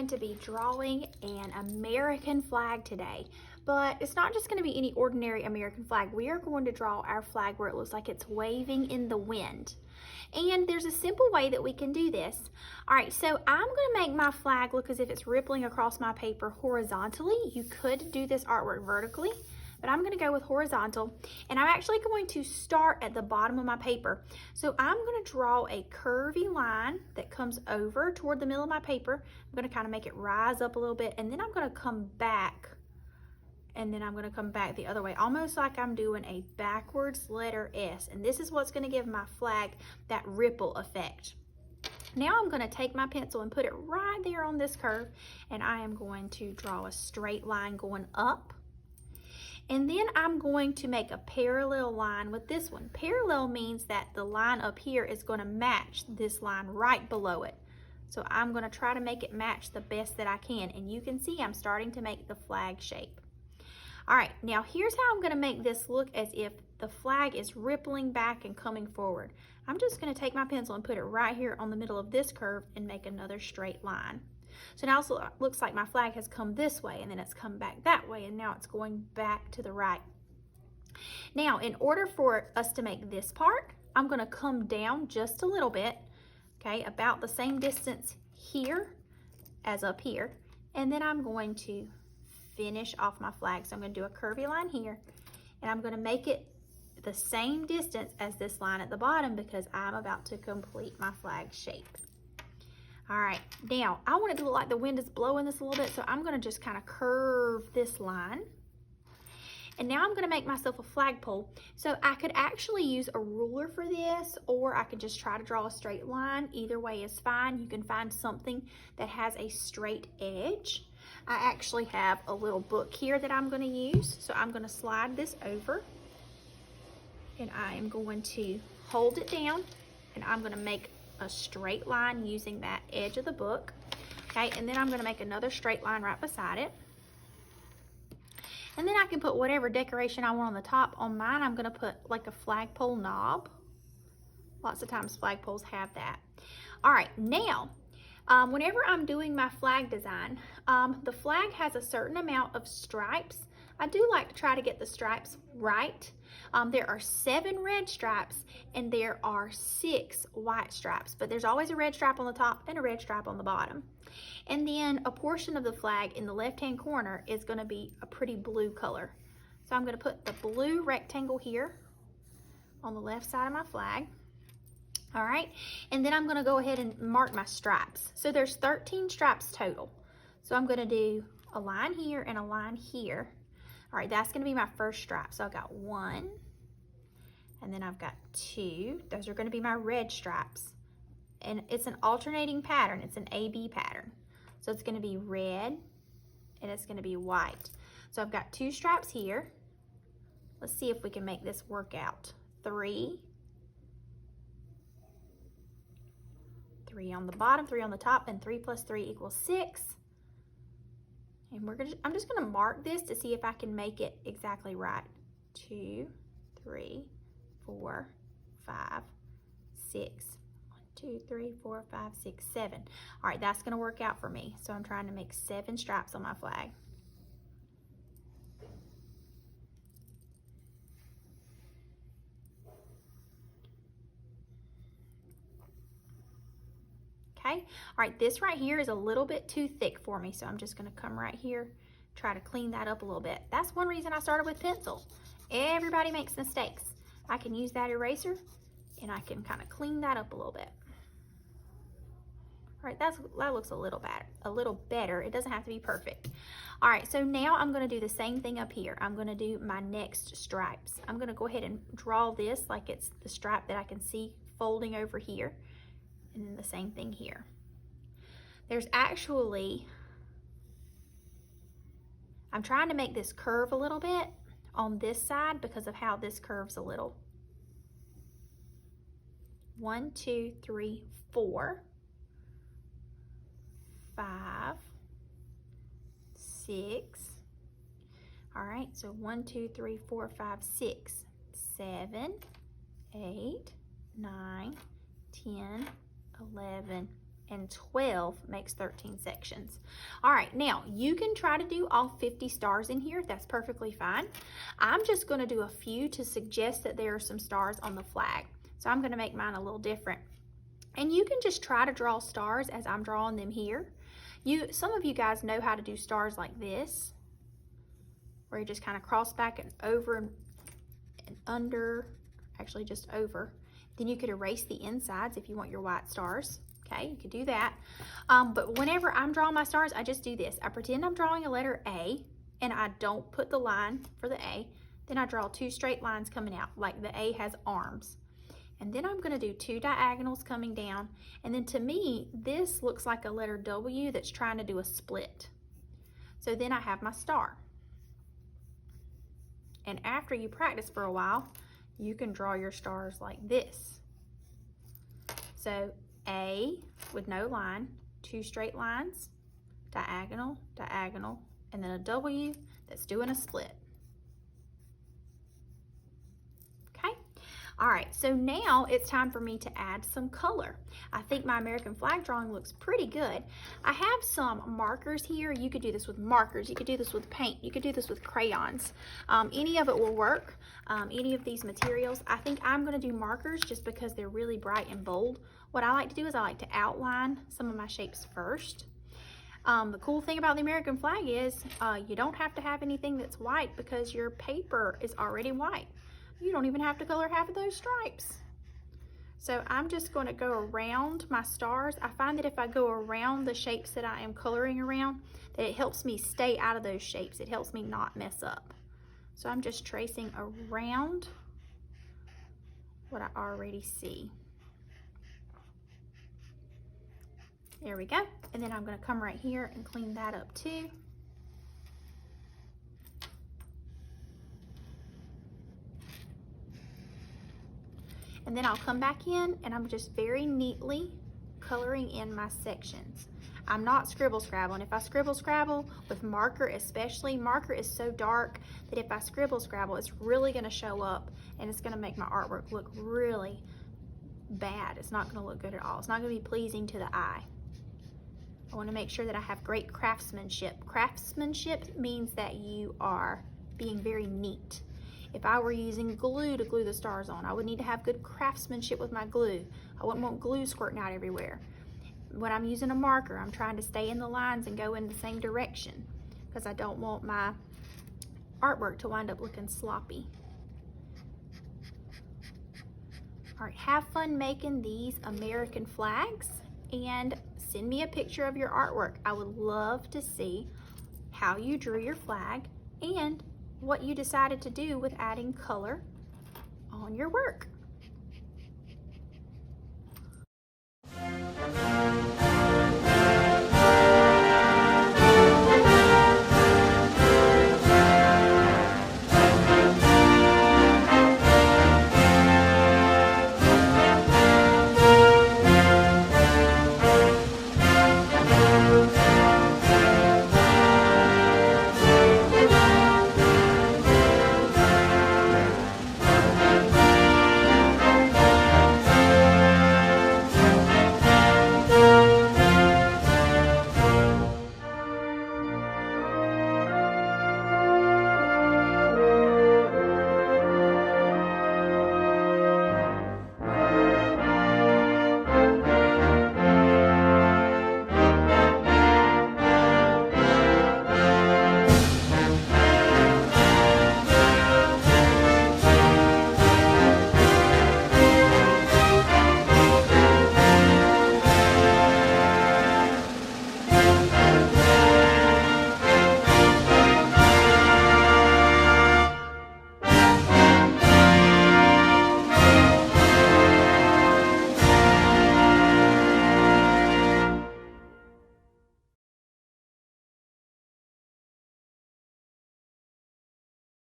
going to be drawing an American flag today, but it's not just going to be any ordinary American flag. We are going to draw our flag where it looks like it's waving in the wind. And there's a simple way that we can do this. All right, so I'm going to make my flag look as if it's rippling across my paper horizontally. You could do this artwork vertically, but I'm going to go with horizontal, and I'm actually going to start at the bottom of my paper. So I'm going to draw a curvy line that comes over toward the middle of my paper. I'm going to kind of make it rise up a little bit, and then I'm going to come back, and then I'm going to come back the other way, almost like I'm doing a backwards letter S, and this is what's going to give my flag that ripple effect. Now I'm going to take my pencil and put it right there on this curve, and I am going to draw a straight line going up. And then I'm going to make a parallel line with this one. Parallel means that the line up here is going to match this line right below it. So I'm going to try to make it match the best that I can. And you can see I'm starting to make the flag shape. All right, now here's how I'm going to make this look as if the flag is rippling back and coming forward. I'm just going to take my pencil and put it right here on the middle of this curve and make another straight line. So now it looks like my flag has come this way, and then it's come back that way, and now it's going back to the right. Now, in order for us to make this part, I'm going to come down just a little bit, okay, about the same distance here as up here, and then I'm going to finish off my flag. So I'm going to do a curvy line here, and I'm going to make it the same distance as this line at the bottom because I'm about to complete my flag shape. All right, now I want it to look like the wind is blowing this a little bit, so I'm going to just kind of curve this line. And now I'm going to make myself a flagpole. So I could actually use a ruler for this, or I could just try to draw a straight line. Either way is fine. You can find something that has a straight edge. I actually have a little book here that I'm going to use. So I'm going to slide this over, and I am going to hold it down, and I'm going to make a straight line using that edge of the book. Okay, and then I'm going to make another straight line right beside it. And then I can put whatever decoration I want on the top. On mine, I'm going to put like a flagpole knob. Lots of times flagpoles have that. All right, now, whenever I'm doing my flag design, the flag has a certain amount of stripes. I do like to try to get the stripes right. There are 7 red stripes and there are 6 white stripes, but there's always a red stripe on the top and a red stripe on the bottom. And then a portion of the flag in the left-hand corner is going to be a pretty blue color. So I'm going to put the blue rectangle here on the left side of my flag. All right, and then I'm going to go ahead and mark my stripes. So there's 13 stripes total. So I'm going to do a line here and a line here. All right, that's going to be my first stripe. So I've got 1, and then I've got 2. Those are going to be my red stripes. And it's an alternating pattern. It's an A-B pattern. So it's going to be red, and it's going to be white. So I've got 2 stripes here. Let's see if we can make this work out. 3 on the bottom, 3 on the top, and 3 plus 3 equals 6. And I'm just gonna mark this to see if I can make it exactly right. 2, 3, 4, 5, 6. 1, 2, 3, 4, 5, 6, 7. All right, that's gonna work out for me. So I'm trying to make 7 stripes on my flag. Okay, all right, this right here is a little bit too thick for me, so I'm just gonna come right here, try to clean that up a little bit. That's one reason I started with pencil. Everybody makes mistakes. I can use that eraser, and I can kind of clean that up a little bit. All right, that looks a little better. It doesn't have to be perfect. All right, so now I'm gonna do the same thing up here. I'm gonna do my next stripes. I'm gonna go ahead and draw this like it's the stripe that I can see folding over here. And then the same thing here. There's actually, I'm trying to make this curve a little bit on this side because of how this curves a little. 1, 2, 3, 4, 5, 6. All right, so 1, 2, 3, 4, 5, 6, 7, 8, 9, 10, 11, and 12 makes 13 sections. All right, now you can try to do all 50 stars in here. That's perfectly fine. I'm just going to do a few to suggest that there are some stars on the flag. So I'm going to make mine a little different. And you can just try to draw stars as I'm drawing them here. Some of you guys know how to do stars like this, where you just kind of cross back and over and under, actually just over. Then you could erase the insides if you want your white stars. Okay, you could do that. But whenever I'm drawing my stars, I just do this. I pretend I'm drawing a letter A, and I don't put the line for the A. Then I draw 2 straight lines coming out, like the A has arms. And then I'm going to do 2 diagonals coming down. And then to me, this looks like a letter W that's trying to do a split. So then I have my star. And after you practice for a while, you can draw your stars like this. So A with no line, 2 straight lines, diagonal, diagonal, and then a W that's doing a split. Okay? All right, so now it's time for me to add some color. I think my American flag drawing looks pretty good. I have some markers here. You could do this with markers. You could do this with paint. You could do this with crayons. Any of it will work. Any of these materials. I think I'm going to do markers just because they're really bright and bold. What I like to do is I like to outline some of my shapes first. The cool thing about the American flag is you don't have to have anything that's white because your paper is already white. You don't even have to color half of those stripes. So I'm just going to go around my stars. I find that if I go around the shapes that I am coloring around, that it helps me stay out of those shapes. It helps me not mess up. So I'm just tracing around what I already see. There we go. And then I'm going to come right here and clean that up too. And then I'll come back in and I'm just very neatly coloring in my sections. I'm not scribble scrabbling. If I scribble scrabble with marker especially, marker is so dark that if I scribble scrabble, it's really going to show up and it's going to make my artwork look really bad. It's not going to look good at all. It's not going to be pleasing to the eye. I want to make sure that I have great craftsmanship. Craftsmanship means that you are being very neat. If I were using glue to glue the stars on, I would need to have good craftsmanship with my glue. I wouldn't want glue squirting out everywhere. When I'm using a marker, I'm trying to stay in the lines and go in the same direction because I don't want my artwork to wind up looking sloppy. All right, have fun making these American flags and send me a picture of your artwork. I would love to see how you drew your flag and what you decided to do with adding color on your work.